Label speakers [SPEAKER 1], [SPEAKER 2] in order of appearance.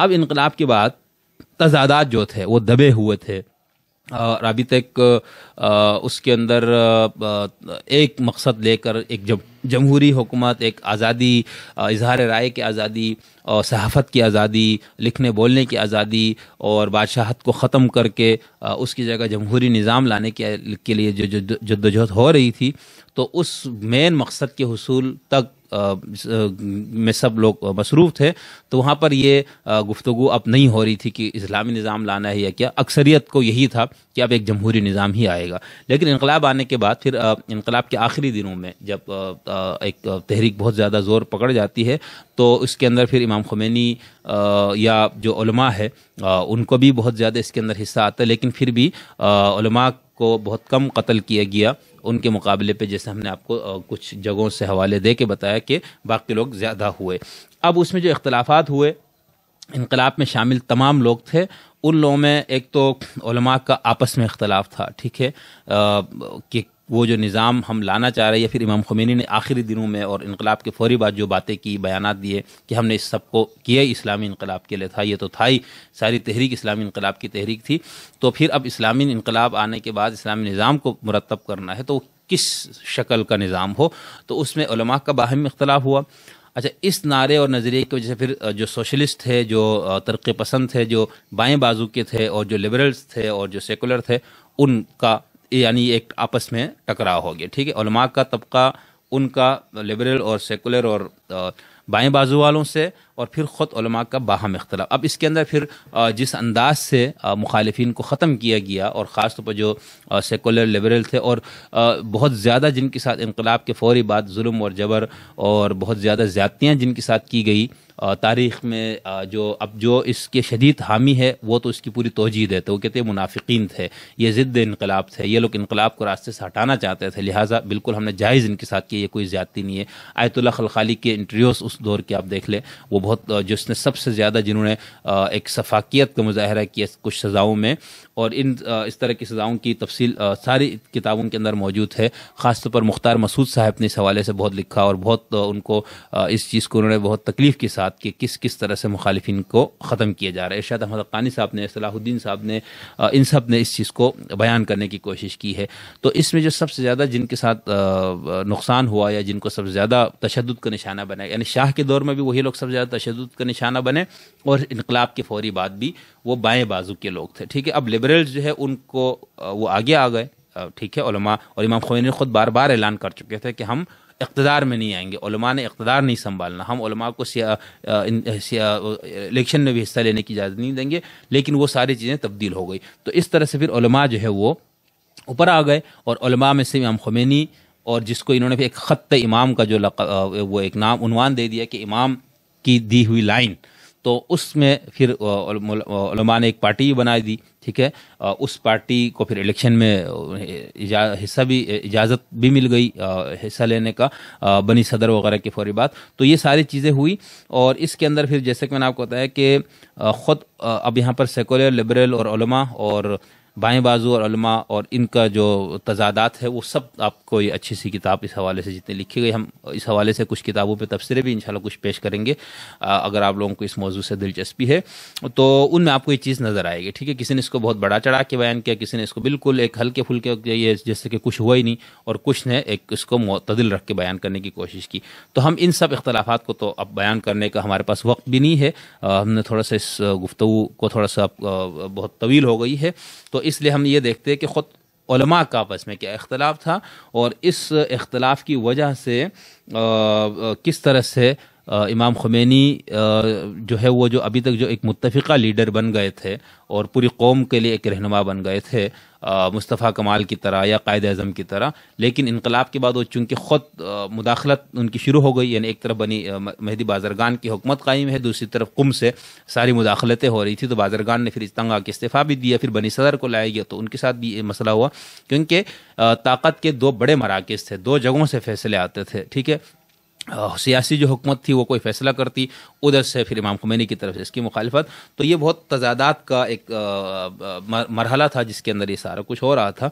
[SPEAKER 1] اب انقلاب کے بعد تضادات جو تھے وہ دبے ہوئے تھے، اور ابھی تک اس کے اندر ایک مقصد لے کر ایک جمہوری حکومت، ایک آزادی، اظہار رائے کی آزادی اور صحافت کی آزادی، لکھنے بولنے کی آزادی اور بادشاہت کو ختم کر کے اس کی جگہ جمہوری نظام لانے کے لیے جو جدوجہد ہو رہی تھی، تو اس مین مقصد کے حصول تک میں سب لوگ مصروف تھے. تو وہاں پر یہ گفتگو اب نہیں ہو رہی تھی کہ اسلامی نظام لانا ہے یا کیا. اکثریت کو یہی تھا کہ اب ایک جمہوری نظام ہی آئے گا. لیکن انقلاب آنے کے بعد پھر انقلاب کے آخری دنوں میں جب ایک تحریک بہت زیادہ زور پکڑ جاتی ہے، تو اس کے اندر پھر امام خمینی یا جو علماء ہے ان کو بھی بہت زیادہ اس کے اندر حصہ آتا ہے. لیکن پھر بھی علماء کو بہت کم قتل کیا گیا ان کے مقابلے پہ، جیسے ہم نے آپ کو کچھ جگہوں سے حوالے دے کے بتایا کہ باقی لوگ زیادہ ہوئے. اب اس میں جو اختلافات ہوئے، انقلاب میں شامل تمام لوگ تھے. ان لوگوں میں ایک تو علماء کا آپس میں اختلاف تھا، ٹھیک ہے، کہ وہ جو نظام ہم لانا چاہ رہے ہیں، یا پھر امام خمینی نے آخری دنوں میں اور انقلاب کے فوری بعد جو باتیں کی، بیانات دیے کہ ہم نے اس سب کو کیا اسلامی انقلاب کے لیے تھا، یہ تو تھا ہی، ساری تحریک اسلامی انقلاب کی تحریک تھی. تو پھر اب اسلامی انقلاب آنے کے بعد اسلامی نظام کو مرتب کرنا ہے، تو کس شکل کا نظام ہو. تو اس میں علماء کا باہمی اختلاف ہوا. اچھا، اس نعرے اور نظریے کی وجہ سے پھر جو سوشلسٹ تھے، جو ترقی پسند تھے، جو بائیں بازو کے تھے، اور جو لبرلز تھے اور جو سیکولر تھے، ان کا یعنی ایک آپس میں ٹکراؤ ہو گیا. ٹھیک ہے، علماء کا طبقہ ان کا لبرل اور سیکولر اور بائیں بازو والوں سے، اور پھر خود علماء کا باہم اختلاف. اب اس کے اندر پھر جس انداز سے مخالفین کو ختم کیا گیا، اور خاص طور پر جو سیکولر لبرل تھے، اور بہت زیادہ جن کے ساتھ انقلاب کے فوری بعد ظلم اور جبر اور بہت زیادہ زیادتیاں جن کے ساتھ کی گئی تاریخ میں، جو اس کے شدید حامی ہے وہ تو اس کی پوری توجیہ دیتے. وہ کہتے ہیں منافقین تھے، یہ ضد انقلاب تھے، یہ لوگ انقلاب کو راستے سے ہٹانا چاہتے تھے، لہٰذا بالکل ہم نے جائز ان کے ساتھ کی، یہ کوئی زیادتی نہیں ہے. آیت اللہ خلخالی کے انٹرویوز اس دور کے آپ دیکھ لیں، وہ بہت جس نے سب سے زیادہ جنہوں نے ایک سفاکیت کا مظاہرہ کیا کچھ سزاؤں میں، اور اس طرح کی سزاؤں کی تفصیل ساری کتابوں کے اندر موجود ہے. خاص طور پر مختار مسعود صاحب نے اس حوالے سے بہت لکھا، اور بہت ان کو اس چیز کو انہوں نے بہت تکلیف کے ساتھ کہ کس طرح سے مخالفین کو ختم کیا جا رہا ہے. ارشاد احمد حقانی صاحب نے، صلاح الدین صاحب نے، ان سب نے اس چیز کو بیان کرنے کی کوشش کی ہے. تو اس میں جو سب سے زیادہ جن کے ساتھ نقصان ہوا، یا جن کو سب سے زیادہ تشدد کا نشانہ بنا، یعنی شاہ کے دور میں بھی وہی لوگ سب سے زیادہ تشدد کا نشانہ بنے، اور انقلاب کے فوری بعد بھی وہ بائیں بازو کے لوگ تھے. ٹھیک ہے، اب لبرلز جو ہے ان کو وہ آگے آ گئے. ٹھیک ہے، علماء اور امام خمینی نے خود بار بار اعلان کر چکے تھے کہ ہم اقتدار میں نہیں آئیں گے، علماء نے اقتدار نہیں سنبھالنا، ہم علماء کو الیکشن میں بھی حصہ لینے کی اجازت نہیں دیں گے. لیکن وہ ساری چیزیں تبدیل ہو گئی. تو اس طرح سے پھر علماء جو ہے وہ اوپر آ گئے، اور علماء میں سے امام خمینی، اور جس کو انہوں نے ایک خط امام کا جو وہ ایک نام عنوان دے دیا کہ امام کی دی ہوئی لائن، تو اس میں پھر علماء نے ایک پارٹی بنا دی. ٹھیک ہے، اس پارٹی کو پھر الیکشن میں اجازت بھی مل گئی حصہ لینے کا، بنی صدر وغیرہ کے فوری بعد. تو یہ ساری چیزیں ہوئی، اور اس کے اندر پھر جیسے کہ میں نے آپ کو بتایا کہ خود اب یہاں پر سیکولر، لبرل اور علماء، اور بائیں بازو اور علماء، اور ان کا جو تضادات ہے وہ سب آپ کو یہ اچھی سی کتاب اس حوالے سے جتنے لکھی گئی، ہم اس حوالے سے کچھ کتابوں پہ تبصرے بھی انشاءاللہ کچھ پیش کریں گے اگر آپ لوگوں کو اس موضوع سے دلچسپی ہے تو ان میں آپ کو یہ چیز نظر آئے گی. ٹھیک ہے، کسی نے اس کو بہت بڑا چڑھا کے بیان کیا، کسی نے اس کو بالکل ایک ہلکے پھلکے یہ جیسے کہ کچھ ہوا ہی نہیں، اور کچھ نے ایک اس کو معتدل رکھ کے بیان کرنے کی کوشش کی. تو ہم ان سب اختلافات کو تو اب بیان کرنے کا ہمارے پاس وقت بھی نہیں ہے، ہم نے تھوڑا سا اس گفتگو کو تھوڑا سا بہت طویل ہو گئی ہے، تو اس لیے ہم یہ دیکھتے ہیں کہ خود علماء کا آپس میں کیا اختلاف تھا، اور اس اختلاف کی وجہ سے کس طرح سے امام خمینی جو ہے وہ جو ابھی تک جو ایک متفقہ لیڈر بن گئے تھے اور پوری قوم کے لیے ایک رہنما بن گئے تھے مصطفیٰ کمال کی طرح یا قائد اعظم کی طرح، لیکن انقلاب کے بعد وہ چونکہ خود مداخلت ان کی شروع ہو گئی، یعنی ایک طرف بنی مہدی بازرگان کی حکومت قائم ہے، دوسری طرف قم سے ساری مداخلتیں ہو رہی تھی، تو بازرگان نے پھر اس تنگ آ کے استعفیٰ بھی دیا، پھر بنی صدر کو لایا گیا، تو ان کے ساتھ بھی یہ مسئلہ ہوا، کیونکہ طاقت کے دو بڑے مراکز تھے، دو جگہوں سے فیصلے آتے تھے. ٹھیک ہے، سیاسی جو حکومت تھی وہ کوئی فیصلہ کرتی، ادھر سے پھر امام خمینی کی طرف سے اس کی مخالفت، تو یہ بہت تضادات کا ایک مرحلہ تھا جس کے اندر یہ سارا کچھ ہو رہا تھا.